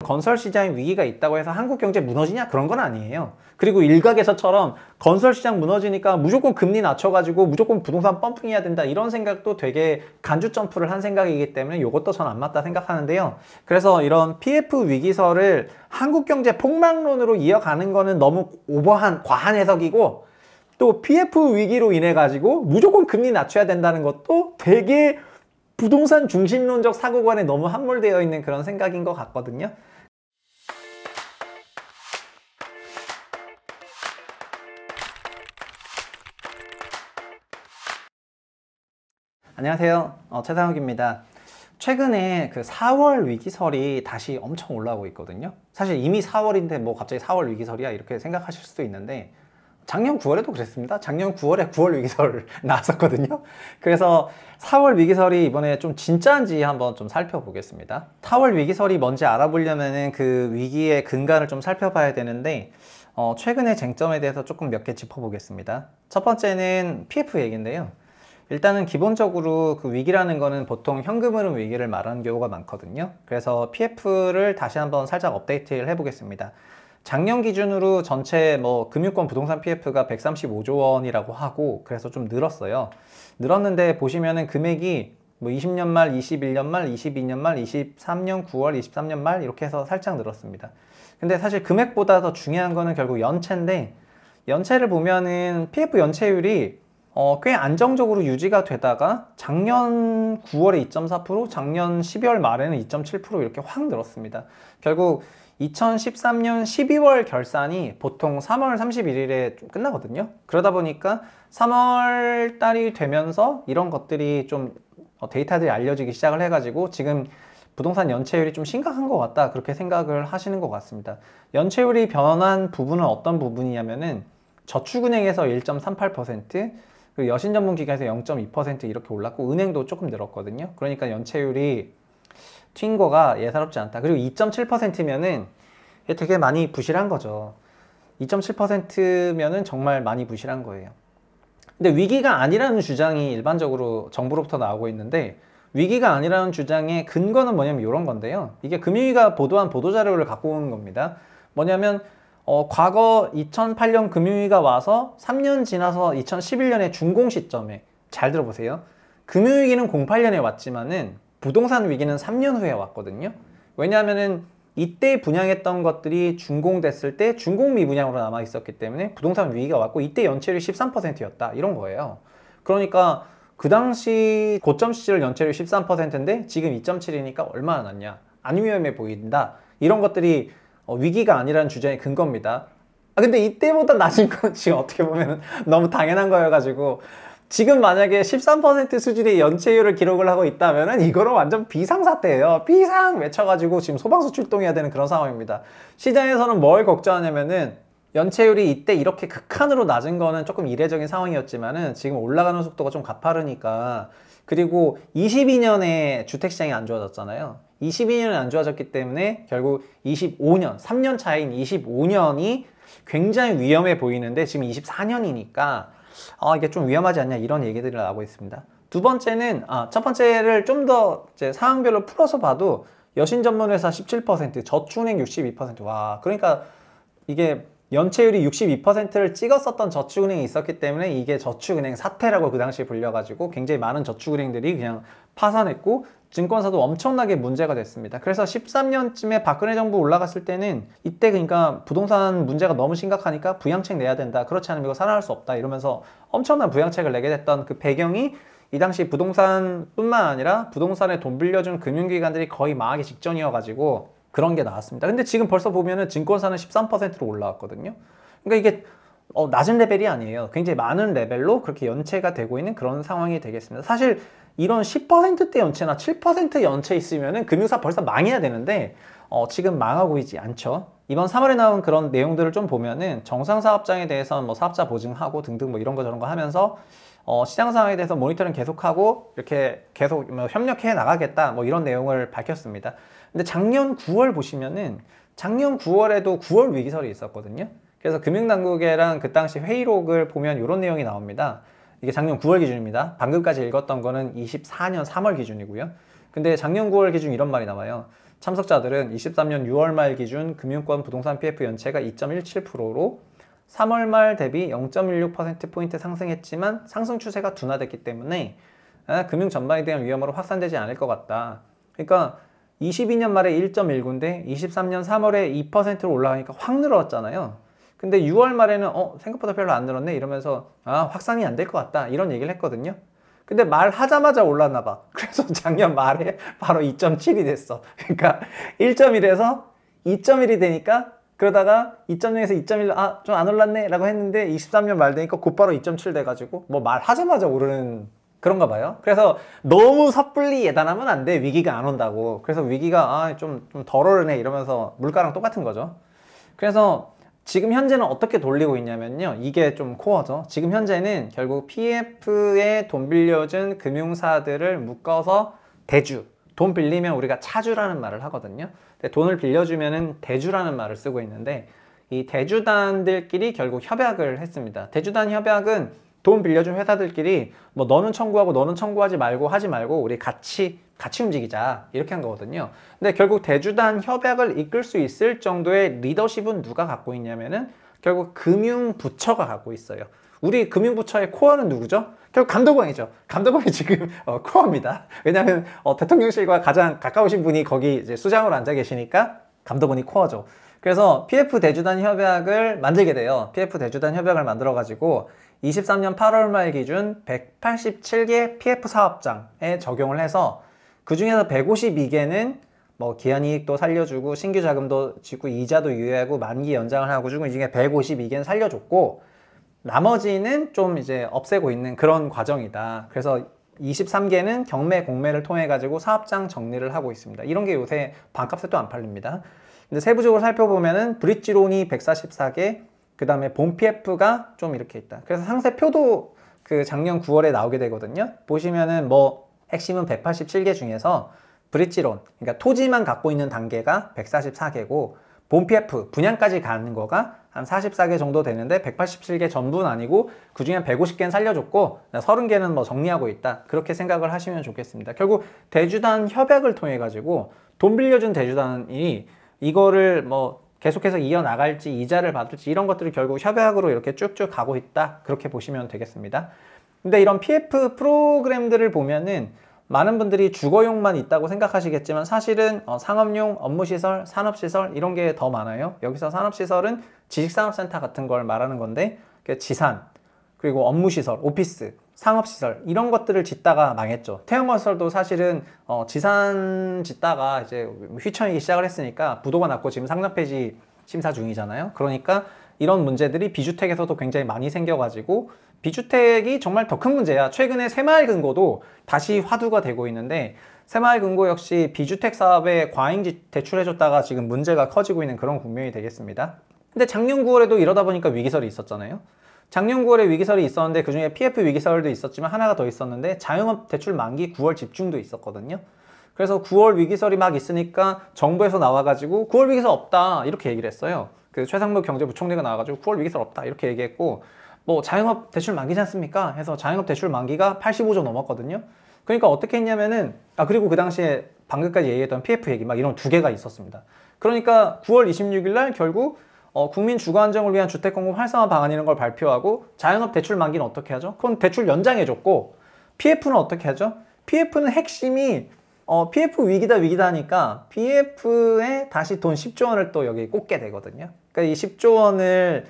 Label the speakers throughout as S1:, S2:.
S1: 건설 시장에 위기가 있다고 해서 한국 경제 무너지냐? 그런 건 아니에요. 그리고 일각에서처럼 건설 시장 무너지니까 무조건 금리 낮춰가지고 무조건 부동산 펌핑해야 된다, 이런 생각도 되게 간주 점프를 한 생각이기 때문에 이것도 전 안 맞다 생각하는데요. 그래서 이런 PF 위기설을 한국 경제 폭망론으로 이어가는 거는 너무 과한 해석이고, 또 PF 위기로 인해 가지고 무조건 금리 낮춰야 된다는 것도 되게 부동산 중심론적 사고관에 너무 함몰되어 있는 그런 생각인 것 같거든요. 안녕하세요. 최상욱입니다. 최근에 그 4월 위기설이 다시 엄청 올라오고 있거든요. 사실 이미 4월인데 뭐 갑자기 4월 위기설이야 이렇게 생각하실 수도 있는데, 작년 9월에도 그랬습니다. 작년 9월에 9월 위기설 나왔었거든요. 그래서 4월 위기설이 이번에 좀 진짜인지 한번 좀 살펴보겠습니다. 4월 위기설이 뭔지 알아보려면 그 위기의 근간을 좀 살펴봐야 되는데, 최근의 쟁점에 대해서 조금 몇 개 짚어보겠습니다. 첫 번째는 PF 얘기인데요. 일단은 기본적으로 그 위기라는 거는 보통 현금 흐름 위기를 말하는 경우가 많거든요. 그래서 PF를 다시 한번 살짝 업데이트를 해보겠습니다. 작년 기준으로 전체 금융권 부동산 PF가 135조 원이라고 하고, 그래서 좀 늘었어요. 늘었는데 보시면은 금액이 20년 말, 21년 말, 22년 말, 23년 9월, 23년 말 이렇게 해서 살짝 늘었습니다. 근데 사실 금액보다 더 중요한 거는 결국 연체인데, 연체를 보면은 PF 연체율이 꽤 안정적으로 유지가 되다가 작년 9월에 2.4%, 작년 12월 말에는 2.7% 이렇게 확 늘었습니다. 결국 2013년 12월 결산이 보통 3월 31일에 좀 끝나거든요. 그러다 보니까 3월 달이 되면서 이런 것들이 좀 데이터들이 알려지기 시작을 해가지고 지금 부동산 연체율이 좀 심각한 것 같다, 그렇게 생각을 하시는 것 같습니다. 연체율이 변한 부분은 어떤 부분이냐면은 저축은행에서 1.38%, 그리고 여신전문기관에서 0.2% 이렇게 올랐고, 은행도 조금 늘었거든요. 그러니까 연체율이 튄 거가 예사롭지 않다. 그리고 2.7%면은 되게 많이 부실한 거죠. 2.7%면은 정말 많이 부실한 거예요. 근데 위기가 아니라는 주장이 일반적으로 정부로부터 나오고 있는데, 위기가 아니라는 주장의 근거는 뭐냐면 이런 건데요. 이게 금융위가 보도한 보도자료를 갖고 오는 겁니다. 뭐냐면 과거 2008년 금융위기가 와서 3년 지나서 2011년에 준공 시점에, 잘 들어보세요. 금융위기는 08년에 왔지만은 부동산 위기는 3년 후에 왔거든요. 왜냐하면은 이때 분양했던 것들이 준공됐을 때 준공 미분양으로 남아 있었기 때문에 부동산 위기가 왔고, 이때 연체율이 13%였다 이런 거예요. 그러니까 그 당시 고점 시절 연체율이 13%인데 지금 2.7이니까 얼마나 낮냐, 안 위험해 보인다, 이런 것들이 위기가 아니라는 주장의 근거입니다. 근데 이때보다 낮은 건 지금 어떻게 보면 너무 당연한 거여가지고, 지금 만약에 13% 수준의 연체율을 기록을 하고 있다면 이거는 완전 비상사태예요. 비상 외쳐가지고 지금 소방서 출동해야 되는 그런 상황입니다. 시장에서는 뭘 걱정하냐면은, 연체율이 이때 이렇게 극한으로 낮은 거는 조금 이례적인 상황이었지만은 지금 올라가는 속도가 좀 가파르니까, 그리고 22년에 주택시장이 안 좋아졌잖아요. 22년에 안 좋아졌기 때문에 결국 25년, 3년 차인 25년이 굉장히 위험해 보이는데, 지금 24년이니까 이게 좀 위험하지 않냐, 이런 얘기들이 나오고 있습니다. 두 번째는, 첫 번째를 좀 더 상황별로 풀어서 봐도 여신전문회사 17%, 저축은행 62%, 와, 그러니까 이게 연체율이 62%를 찍었었던 저축은행이 있었기 때문에 이게 저축은행 사태라고 그 당시에 불려가지고 굉장히 많은 저축은행들이 그냥 파산했고, 증권사도 엄청나게 문제가 됐습니다. 그래서 13년쯤에 박근혜 정부 올라갔을 때는 이때 그러니까 부동산 문제가 너무 심각하니까 부양책 내야 된다, 그렇지 않으면 이거 살아날 수 없다 이러면서 엄청난 부양책을 내게 됐던 그 배경이, 이 당시 부동산뿐만 아니라 부동산에 돈 빌려준 금융기관들이 거의 망하기 직전이어가지고 그런 게 나왔습니다. 근데 지금 벌써 보면은 증권사는 13%로 올라왔거든요. 그러니까 이게 낮은 레벨이 아니에요. 굉장히 많은 레벨로 그렇게 연체가 되고 있는 그런 상황이 되겠습니다. 사실 이런 10%대 연체나 7% 연체 있으면은 금융사 벌써 망해야 되는데 지금 망하고 있지 않죠. 이번 3월에 나온 그런 내용들을 좀 보면은 정상사업장에 대해서는 사업자 보증하고 등등 이런 거 저런 거 하면서 시장 상황에 대해서 모니터링 계속하고 이렇게 계속 협력해 나가겠다 이런 내용을 밝혔습니다. 근데 작년 9월 보시면은 작년 9월에도 9월 위기설이 있었거든요. 그래서 금융당국이랑 그 당시 회의록을 보면 이런 내용이 나옵니다. 이게 작년 9월 기준입니다. 방금까지 읽었던 거는 24년 3월 기준이고요. 근데 작년 9월 기준 이런 말이 나와요. 참석자들은 23년 6월 말 기준 금융권 부동산 PF 연체가 2.17%로 3월 말 대비 0.16%포인트 상승했지만 상승 추세가 둔화됐기 때문에 금융 전반에 대한 위험으로 확산되지 않을 것 같다. 그러니까 22년 말에 1.19인데 23년 3월에 2%로 올라가니까 확 늘었잖아요. 근데 6월 말에는 생각보다 별로 안 늘었네 이러면서 확산이 안 될 것 같다 이런 얘기를 했거든요. 근데 말하자마자 올랐나 봐. 그래서 작년 말에 바로 2.7이 됐어. 그러니까 1.1에서 2.1이 되니까 그러다가 2.0에서 2.1 좀 안 올랐네 라고 했는데 23년 말 되니까 곧바로 2.7 돼가지고 뭐 말하자마자 오르는 그런가 봐요. 그래서 너무 섣불리 예단하면 안 돼. 위기가 안 온다고. 그래서 위기가 좀 덜 오르네 이러면서 물가랑 똑같은 거죠. 그래서 지금 현재는 어떻게 돌리고 있냐면요. 이게 좀 코어죠. 지금 현재는 결국 PF에 돈 빌려준 금융사들을 묶어서 대주, 돈 빌리면 우리가 차주라는 말을 하거든요. 근데 돈을 빌려주면은 대주라는 말을 쓰고 있는데 이 대주단들끼리 결국 협약을 했습니다. 대주단 협약은 돈 빌려준 회사들끼리 뭐 너는 청구하고 너는 청구하지 말고 하지 말고 우리 같이 움직이자 이렇게 한 거거든요. 근데 결국 대주단 협약을 이끌 수 있을 정도의 리더십은 누가 갖고 있냐면은 결국 금융부처가 갖고 있어요. 우리 금융부처의 코어는 누구죠? 결국 감독원이죠. 감독원이 지금 코어입니다. 왜냐하면 대통령실과 가장 가까우신 분이 거기 이제 수장으로 앉아 계시니까 감독원이 코어죠. 그래서 PF 대주단 협약을 만들게 돼요. PF 대주단 협약을 만들어 가지고 23년 8월 말 기준 187개 PF 사업장에 적용을 해서 그 중에서 152개는 뭐 기한이익도 살려주고 신규 자금도 짓고 이자도 유예하고 만기 연장을 하고 주고 이 중에 152개는 살려줬고 나머지는 좀 이제 없애고 있는 그런 과정이다. 그래서 23개는 경매 공매를 통해 가지고 사업장 정리를 하고 있습니다. 이런 게 요새 반값에 또 안 팔립니다. 근데 세부적으로 살펴보면은 브릿지론이 144개, 그 다음에 본 PF가 좀 이렇게 있다. 그래서 상세표도 그 작년 9월에 나오게 되거든요. 보시면은 뭐 핵심은 187개 중에서 브릿지론, 그러니까 토지만 갖고 있는 단계가 144개고 본 PF, 분양까지 가는 거가 한 44개 정도 되는데 187개 전부는 아니고 그 중에 150개는 살려줬고 30개는 뭐 정리하고 있다. 그렇게 생각을 하시면 좋겠습니다. 결국 대주단 협약을 통해 가지고 돈 빌려준 대주단이 이거를 뭐 계속해서 이어나갈지 이자를 받을지 이런 것들이 결국 협약으로 이렇게 쭉쭉 가고 있다. 그렇게 보시면 되겠습니다. 근데 이런 PF 프로그램들을 보면은 많은 분들이 주거용만 있다고 생각하시겠지만 사실은 상업용, 업무시설, 산업시설 이런 게 더 많아요. 여기서 산업시설은 지식산업센터 같은 걸 말하는 건데 지산, 그리고 업무시설, 오피스, 상업시설 이런 것들을 짓다가 망했죠. 태형건설도 사실은 지산 짓다가 이제 휘청이기 시작을 했으니까 부도가 났고 지금 상장폐지 심사 중이잖아요. 그러니까 이런 문제들이 비주택에서도 굉장히 많이 생겨가지고 비주택이 정말 더 큰 문제야. 최근에 새마을금고도 다시 화두가 되고 있는데 새마을금고 역시 비주택 사업에 과잉 대출해줬다가 지금 문제가 커지고 있는 그런 국면이 되겠습니다. 근데 작년 9월에도 이러다 보니까 위기설이 있었잖아요. 작년 9월에 위기설이 있었는데 그중에 PF 위기설도 있었지만 하나가 더 있었는데 자영업 대출 만기 9월 집중도 있었거든요. 그래서 9월 위기설이 막 있으니까 정부에서 나와가지고 9월 위기설 없다 이렇게 얘기를 했어요. 그 최상무 경제부총리가 나와가지고 9월 위기설 없다 이렇게 얘기했고 뭐 자영업 대출 만기지 않습니까? 해서 자영업 대출 만기가 85조 넘었거든요. 그러니까 어떻게 했냐면은 그리고 그 당시에 방금까지 얘기했던 PF 얘기 막 이런 두 개가 있었습니다. 그러니까 9월 26일 날 결국 국민 주거 안정을 위한 주택 공급 활성화 방안이라는 걸 발표하고 자영업 대출 만기는 어떻게 하죠? 그건 대출 연장해줬고 PF는 어떻게 하죠? PF는 핵심이 PF 위기다 하니까 PF에 다시 돈 10조 원을 또 여기 꽂게 되거든요. 그러니까 이 10조 원을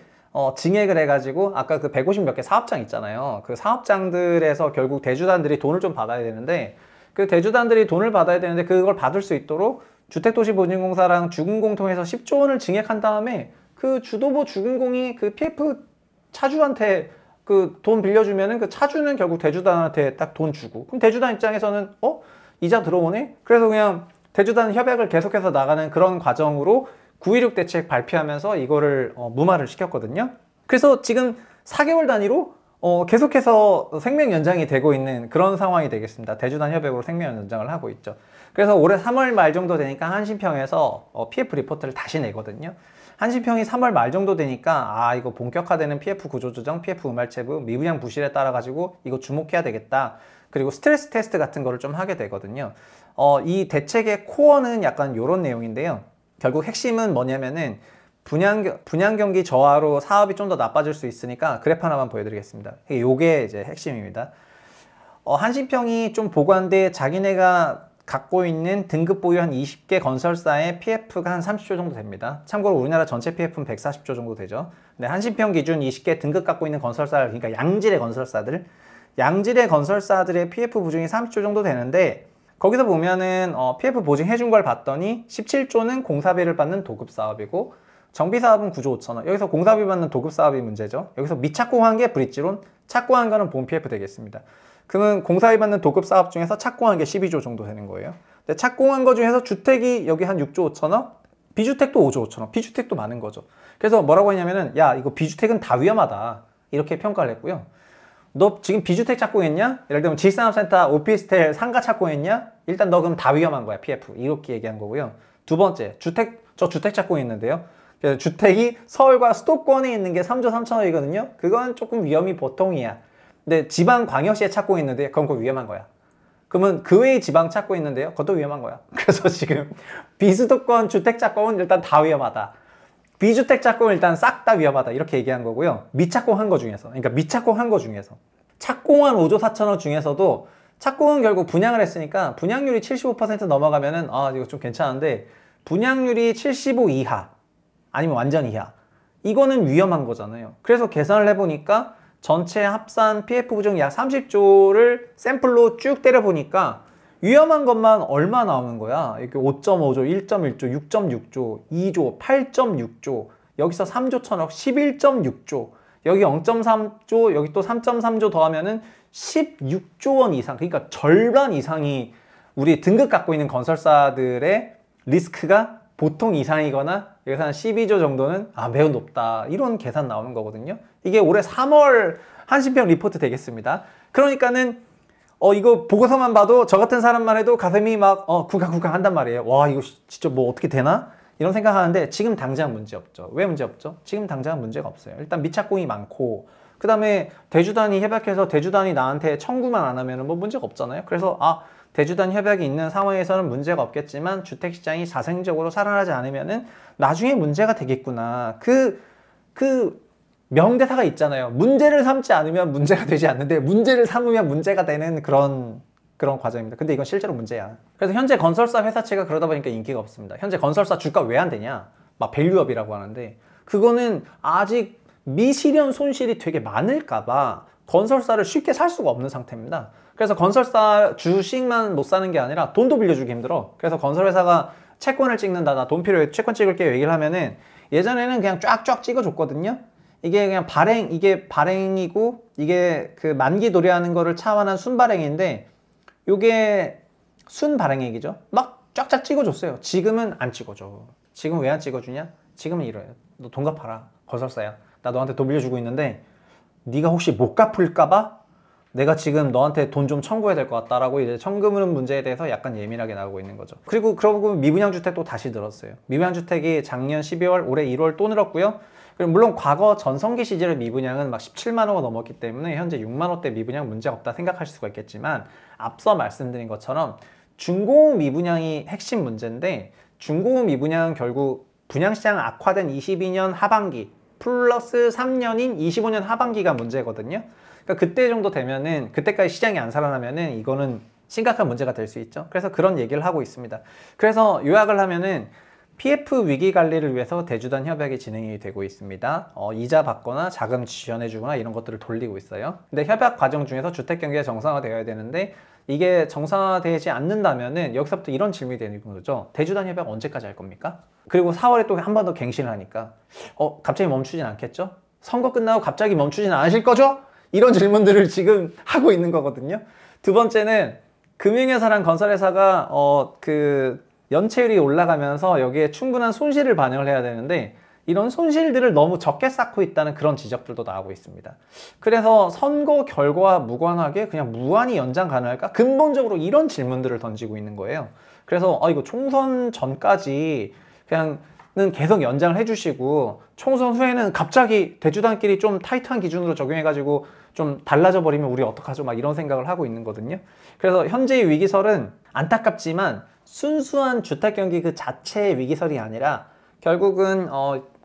S1: 증액을 해가지고 아까 그 150 몇 개 사업장 있잖아요. 그 사업장들에서 결국 대주단들이 돈을 좀 받아야 되는데 그 대주단들이 돈을 받아야 되는데 그걸 받을 수 있도록 주택도시보증공사랑 주금공 통해서 10조 원을 증액한 다음에 그 주도보 주금공이 그 PF 차주한테 그 돈 빌려주면은 그 차주는 결국 대주단한테 딱 돈 주고 그럼 대주단 입장에서는 이자 들어오네? 그래서 그냥 대주단 협약을 계속해서 나가는 그런 과정으로 9.16 대책 발표하면서 이거를 무마를 시켰거든요. 그래서 지금 4개월 단위로 계속해서 생명 연장이 되고 있는 그런 상황이 되겠습니다. 대주단 협약으로 생명 연장을 하고 있죠. 그래서 올해 3월 말 정도 되니까 한신평에서 PF 리포트를 다시 내거든요. 한신평이 3월 말 정도 되니까 이거 본격화되는 PF 구조조정, PF 의말체부, 미분양 부실에 따라 가지고 이거 주목해야 되겠다. 그리고 스트레스 테스트 같은 거를 좀 하게 되거든요. 이 대책의 코어는 약간 이런 내용인데요. 결국 핵심은 뭐냐면은 분양 경기 저하로 사업이 좀 더 나빠질 수 있으니까 그래프 하나만 보여드리겠습니다. 이게 이제 핵심입니다. 한신평이 좀 보고한데 자기네가 갖고 있는 등급 보유 한 20개 건설사의 PF가 한 30조 정도 됩니다. 참고로 우리나라 전체 PF는 140조 정도 되죠. 근데 한신평 기준 20개 등급 갖고 있는 건설사, 그러니까 양질의 건설사들의 PF 보증이 30조 정도 되는데, 거기서 보면은 PF 보증해 준 걸 봤더니 17조는 공사비를 받는 도급 사업이고 정비 사업은 9조 5천원. 여기서 공사비 받는 도급 사업이 문제죠. 여기서 미착공한 게 브릿지론, 착공한 거는 본 PF 되겠습니다. 그러면 공사비 받는 도급 사업 중에서 착공한 게 12조 정도 되는 거예요. 근데 착공한 거 중에서 주택이 여기 한 6조 5천원, 비주택도 5조 5천원, 비주택도 많은 거죠. 그래서 뭐라고 했냐면은, 야, 이거 비주택은 다 위험하다, 이렇게 평가를 했고요. 너 지금 비주택 착공했냐? 예를 들면 지산업센터, 오피스텔, 상가 착공했냐? 일단 너 그럼 다 위험한 거야, PF. 이렇게 얘기한 거고요. 두 번째, 저 주택 착공했는데요. 그래서 주택이 서울과 수도권에 있는 게 3조 3천억이거든요. 그건 조금 위험이 보통이야. 근데 지방광역시에 착공했는데 그건 그거 위험한 거야. 그러면 그 외의 지방 착공했는데요, 그것도 위험한 거야. 그래서 지금 비수도권 주택 착공은 일단 다 위험하다, 비주택 착공은 일단 싹 다 위험하다, 이렇게 얘기한 거고요. 미착공한 거 중에서, 그러니까 미착공한 거 중에서 착공한 5조 4천억 중에서도 착공은 결국 분양을 했으니까 분양률이 75% 넘어가면은 이거 좀 괜찮은데, 분양률이 75 이하 아니면 완전 이하, 이거는 위험한 거잖아요. 그래서 계산을 해보니까 전체 합산 PF 보증 약 30조를 샘플로 쭉 때려보니까 위험한 것만 얼마 나오는 거야. 이렇게 5.5조, 1.1조, 6.6조, 2조, 8.6조, 여기서 3조 천억, 11.6조, 여기 0.3조, 여기 또 3.3조 더하면은 16조 원 이상, 그러니까 절반 이상이 우리 등급 갖고 있는 건설사들의 리스크가 보통 이상이거나 여기서 한 12조 정도는 매우 높다, 이런 계산 나오는 거거든요. 이게 올해 3월 한신평 리포트 되겠습니다. 그러니까는 이거 보고서만 봐도 저 같은 사람만 해도 가슴이 막 구강구강 한단 말이에요. 와, 이거 진짜 뭐 어떻게 되나? 이런 생각하는데 지금 당장 문제 없죠. 왜 문제 없죠? 지금 당장은 문제가 없어요. 일단 미착공이 많고, 그 다음에 대주단이 협약해서 대주단이 나한테 청구만 안 하면 뭐 문제가 없잖아요. 그래서 대주단 협약이 있는 상황에서는 문제가 없겠지만 주택시장이 자생적으로 살아나지 않으면은 나중에 문제가 되겠구나. 그 명대사가 있잖아요. 문제를 삼지 않으면 문제가 되지 않는데 문제를 삼으면 문제가 되는 그런 과정입니다. 근데 이건 실제로 문제야. 그래서 현재 건설사 회사채가 그러다 보니까 인기가 없습니다. 현재 건설사 주가 왜 안 되냐? 막 밸류업이라고 하는데, 그거는 아직 미실현 손실이 되게 많을까봐 건설사를 쉽게 살 수가 없는 상태입니다. 그래서 건설사 주식만 못 사는 게 아니라 돈도 빌려주기 힘들어. 그래서 건설회사가 채권을 찍는다, 나 돈 필요해, 채권 찍을게, 얘기를 하면은 예전에는 그냥 쫙쫙 찍어줬거든요. 이게 그냥 이게 발행이고, 이게 그 만기 도래하는 거를 차원한 순발행인데, 요게 순발행액이죠. 막 쫙쫙 찍어줬어요. 지금은 안 찍어줘. 지금 왜 안 찍어주냐? 지금은 이래요. 너 돈 갚아라, 건설사야. 나 너한테 돈 빌려주고 있는데 네가 혹시 못 갚을까봐 내가 지금 너한테 돈 좀 청구해야 될 것 같다라고 이제 청구물 문제에 대해서 약간 예민하게 나오고 있는 거죠. 그리고 그러고 보면 미분양주택도 다시 늘었어요. 미분양주택이 작년 12월, 올해 1월 또 늘었고요. 그리고 물론 과거 전성기 시절의 미분양은 막 17만 호가 넘었기 때문에 현재 6만 호대 미분양 문제가 없다 생각하실 수가 있겠지만, 앞서 말씀드린 것처럼 중고급 미분양이 핵심 문제인데, 중고급 미분양은 결국 분양시장 악화된 22년 하반기 플러스 3년인 25년 하반기가 문제거든요. 그러니까 그때 정도 되면은, 그때까지 시장이 안 살아나면은 이거는 심각한 문제가 될 수 있죠. 그래서 그런 얘기를 하고 있습니다. 그래서 요약을 하면은 PF 위기 관리를 위해서 대주단 협약이 진행이 되고 있습니다. 이자 받거나 자금 지원해주거나 이런 것들을 돌리고 있어요. 근데 협약 과정 중에서 주택 경기가 정상화되어야 되는데, 이게 정상화되지 않는다면은 여기서부터 이런 질문이 되는 거죠. 대주단 협약 언제까지 할 겁니까? 그리고 4월에 또 한 번 더 갱신을 하니까 갑자기 멈추진 않겠죠? 선거 끝나고 갑자기 멈추진 않으실 거죠? 이런 질문들을 지금 하고 있는 거거든요. 두 번째는 금융회사랑 건설회사가 연체율이 올라가면서 여기에 충분한 손실을 반영을 해야 되는데, 이런 손실들을 너무 적게 쌓고 있다는 그런 지적들도 나오고 있습니다. 그래서 선거 결과와 무관하게 그냥 무한히 연장 가능할까? 근본적으로 이런 질문들을 던지고 있는 거예요. 그래서 이거 총선 전까지 그냥은 계속 연장을 해주시고, 총선 후에는 갑자기 대주단끼리 좀 타이트한 기준으로 적용해가지고 좀 달라져 버리면 우리 어떡하죠? 막 이런 생각을 하고 있는 거거든요. 그래서 현재의 위기설은 안타깝지만 순수한 주택 경기 그 자체의 위기설이 아니라 결국은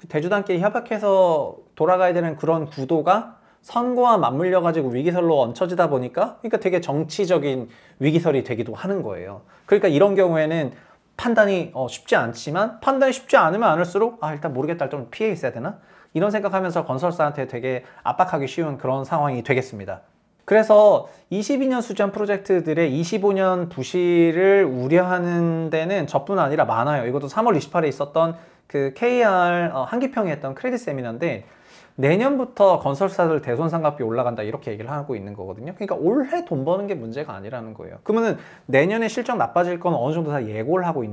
S1: 대주단끼리 협약해서 돌아가야 되는 그런 구도가 선거와 맞물려 가지고 위기설로 얹혀지다 보니까 그러니까 되게 정치적인 위기설이 되기도 하는 거예요. 그러니까 이런 경우에는 판단이 쉽지 않지만 판단이 쉽지 않으면 않을수록 일단 모르겠다, 좀 피해 있어야 되나? 이런 생각하면서 건설사한테 되게 압박하기 쉬운 그런 상황이 되겠습니다. 그래서 22년 수주한 프로젝트들의 25년 부실을 우려하는 데는 저뿐 아니라 많아요. 이것도 3월 28일에 있었던 그 KR 한기평에 했던 크레딧 세미나인데 내년부터 건설사들 대손상각비 올라간다 이렇게 얘기를 하고 있는 거거든요. 그러니까 올해 돈 버는 게 문제가 아니라는 거예요. 그러면은 내년에 실적 나빠질 건 어느 정도 다 예상을 하고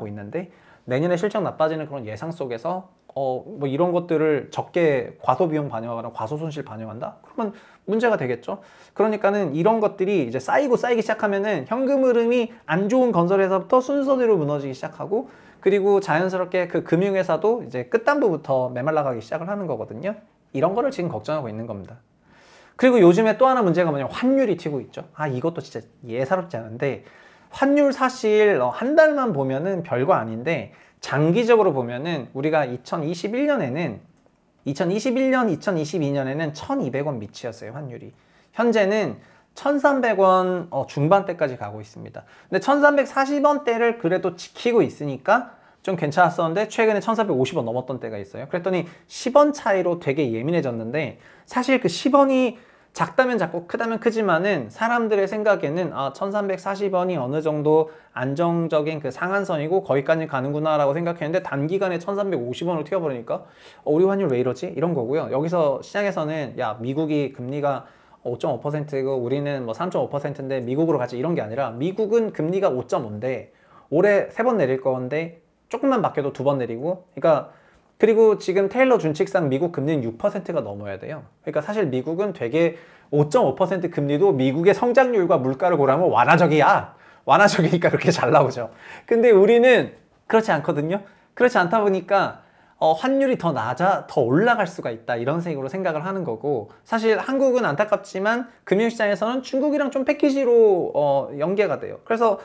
S1: 있는데 내년에 실적 나빠지는 그런 예상 속에서 뭐 이런 것들을 적게 과소비용 반영하거나 과소손실 반영한다? 그러면 문제가 되겠죠. 그러니까는 이런 것들이 이제 쌓이고 쌓이기 시작하면은 현금 흐름이 안 좋은 건설회사부터 순서대로 무너지기 시작하고 그리고 자연스럽게 그 금융회사도 이제 끝단부부터 메말라가기 시작을 하는 거거든요. 이런 거를 지금 걱정하고 있는 겁니다. 그리고 요즘에 또 하나 문제가 뭐냐면 환율이 튀고 있죠. 이것도 진짜 예사롭지 않은데 환율 사실 한 달만 보면은 별거 아닌데 장기적으로 보면은 우리가 2021년, 2022년에는 1,200원 미치였어요, 환율이. 현재는 1,300원 중반대까지 가고 있습니다. 근데 1,340원대를 그래도 지키고 있으니까 좀 괜찮았었는데 최근에 1,450원 넘었던 때가 있어요. 그랬더니 10원 차이로 되게 예민해졌는데 사실 그 10원이 작다면 작고 크다면 크지만은 사람들의 생각에는 1,340원이 어느 정도 안정적인 그 상한선이고 거기까지 가는구나 라고 생각했는데 단기간에 1,350원으로 튀어버리니까 우리 환율 왜 이러지? 이런 거고요. 여기서 시장에서는 야, 미국이 금리가 5.5%고 우리는 뭐 3.5%인데 미국으로 가지 이런 게 아니라 미국은 금리가 5.5인데 올해 3번 내릴 건데 조금만 바뀌어도 2번 내리고 그러니까 그리고 지금 테일러 준칙상 미국 금리는 6%가 넘어야 돼요. 그러니까 사실 미국은 되게 5.5% 금리도 미국의 성장률과 물가를 고려하면 완화적이야. 완화적이니까 그렇게 잘 나오죠. 근데 우리는 그렇지 않거든요. 그렇지 않다 보니까 환율이 더 더 올라갈 수가 있다 이런 식으로 생각을 하는 거고 사실 한국은 안타깝지만 금융시장에서는 중국이랑 좀 패키지로 연계가 돼요. 그래서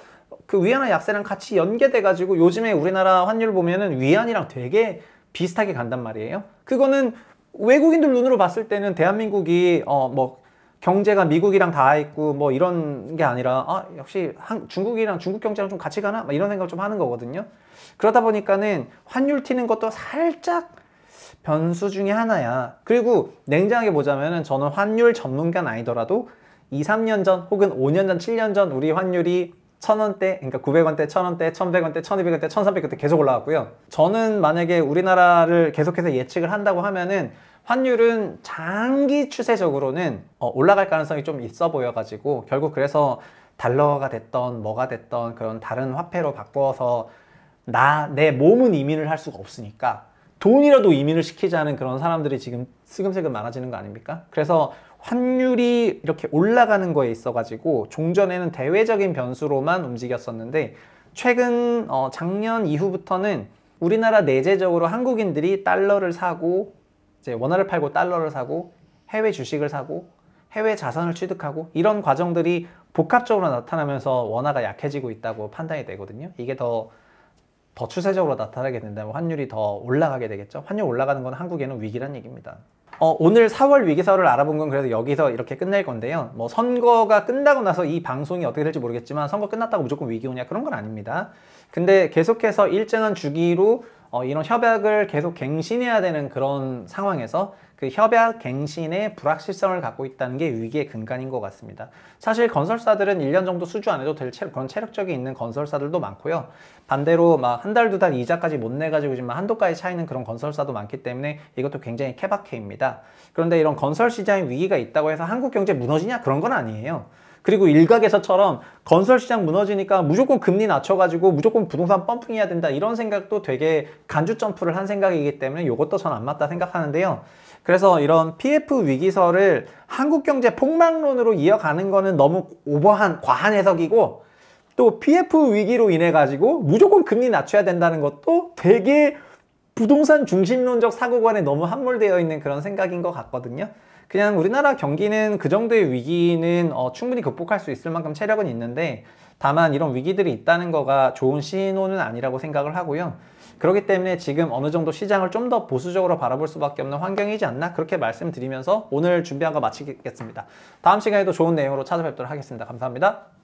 S1: 그 위안화 약세랑 같이 연계돼 가지고 요즘에 우리나라 환율 보면은 위안이랑 되게 비슷하게 간단 말이에요. 그거는 외국인들 눈으로 봤을 때는 대한민국이 뭐 경제가 미국이랑 닿아 있고 뭐 이런 게 아니라 역시 중국이랑 중국 경제랑 좀 같이 가나? 막 이런 생각을 좀 하는 거거든요. 그러다 보니까는 환율 튀는 것도 살짝 변수 중에 하나야. 그리고 냉정하게 보자면은 저는 환율 전문가는 아니더라도 2, 3년 전 혹은 5년 전, 7년 전 우리 환율이 1,000원대, 그러니까 900원대, 1,000원대, 1,100원대, 1,200원대, 1,300원대 계속 올라갔고요. 저는 만약에 우리나라를 계속해서 예측을 한다고 하면은 환율은 장기 추세적으로는 올라갈 가능성이 좀 있어 보여가지고 결국 그래서 달러가 됐던 뭐가 됐던 그런 다른 화폐로 바꿔서 내 몸은 이민을 할 수가 없으니까 돈이라도 이민을 시키자는 그런 사람들이 지금 슬금슬금 많아지는 거 아닙니까? 그래서 환율이 이렇게 올라가는 거에 있어가지고 종전에는 대외적인 변수로만 움직였었는데 최근 작년 이후부터는 우리나라 내재적으로 한국인들이 달러를 사고 이제 원화를 팔고 달러를 사고 해외 주식을 사고 해외 자산을 취득하고 이런 과정들이 복합적으로 나타나면서 원화가 약해지고 있다고 판단이 되거든요. 이게 더 추세적으로 나타나게 된다면 환율이 더 올라가게 되겠죠. 환율 올라가는 건 한국에는 위기란 얘기입니다. 오늘 4월 위기설을 알아본 건 그래서 여기서 이렇게 끝낼 건데요. 뭐 선거가 끝나고 나서 이 방송이 어떻게 될지 모르겠지만 선거 끝났다고 무조건 위기 오냐 그런 건 아닙니다. 근데 계속해서 일정한 주기로 이런 협약을 계속 갱신해야 되는 그런 상황에서 그 협약 갱신의 불확실성을 갖고 있다는 게 위기의 근간인 것 같습니다. 사실 건설사들은 1년 정도 수주 안 해도 될 그런 체력적이 있는 건설사들도 많고요. 반대로 막 한 달, 두 달 이자까지 못 내가지고 지금 한도까지 차이는 그런 건설사도 많기 때문에 이것도 굉장히 케바케입니다. 그런데 이런 건설 시장에 위기가 있다고 해서 한국 경제 무너지냐? 그런 건 아니에요. 그리고 일각에서처럼 건설 시장 무너지니까 무조건 금리 낮춰가지고 무조건 부동산 펌핑해야 된다 이런 생각도 되게 간주 점프를 한 생각이기 때문에 이것도 전 안 맞다 생각하는데요. 그래서 이런 PF 위기설을 한국 경제 폭락론으로 이어가는 거는 너무 과한 해석이고 또 PF 위기로 인해 가지고 무조건 금리 낮춰야 된다는 것도 되게 부동산 중심론적 사고관에 너무 함몰되어 있는 그런 생각인 것 같거든요. 그냥 우리나라 경기는 그 정도의 위기는 충분히 극복할 수 있을 만큼 체력은 있는데 다만 이런 위기들이 있다는 거가 좋은 신호는 아니라고 생각을 하고요. 그렇기 때문에 지금 어느 정도 시장을 좀 더 보수적으로 바라볼 수밖에 없는 환경이지 않나 그렇게 말씀드리면서 오늘 준비한 거 마치겠습니다. 다음 시간에도 좋은 내용으로 찾아뵙도록 하겠습니다. 감사합니다.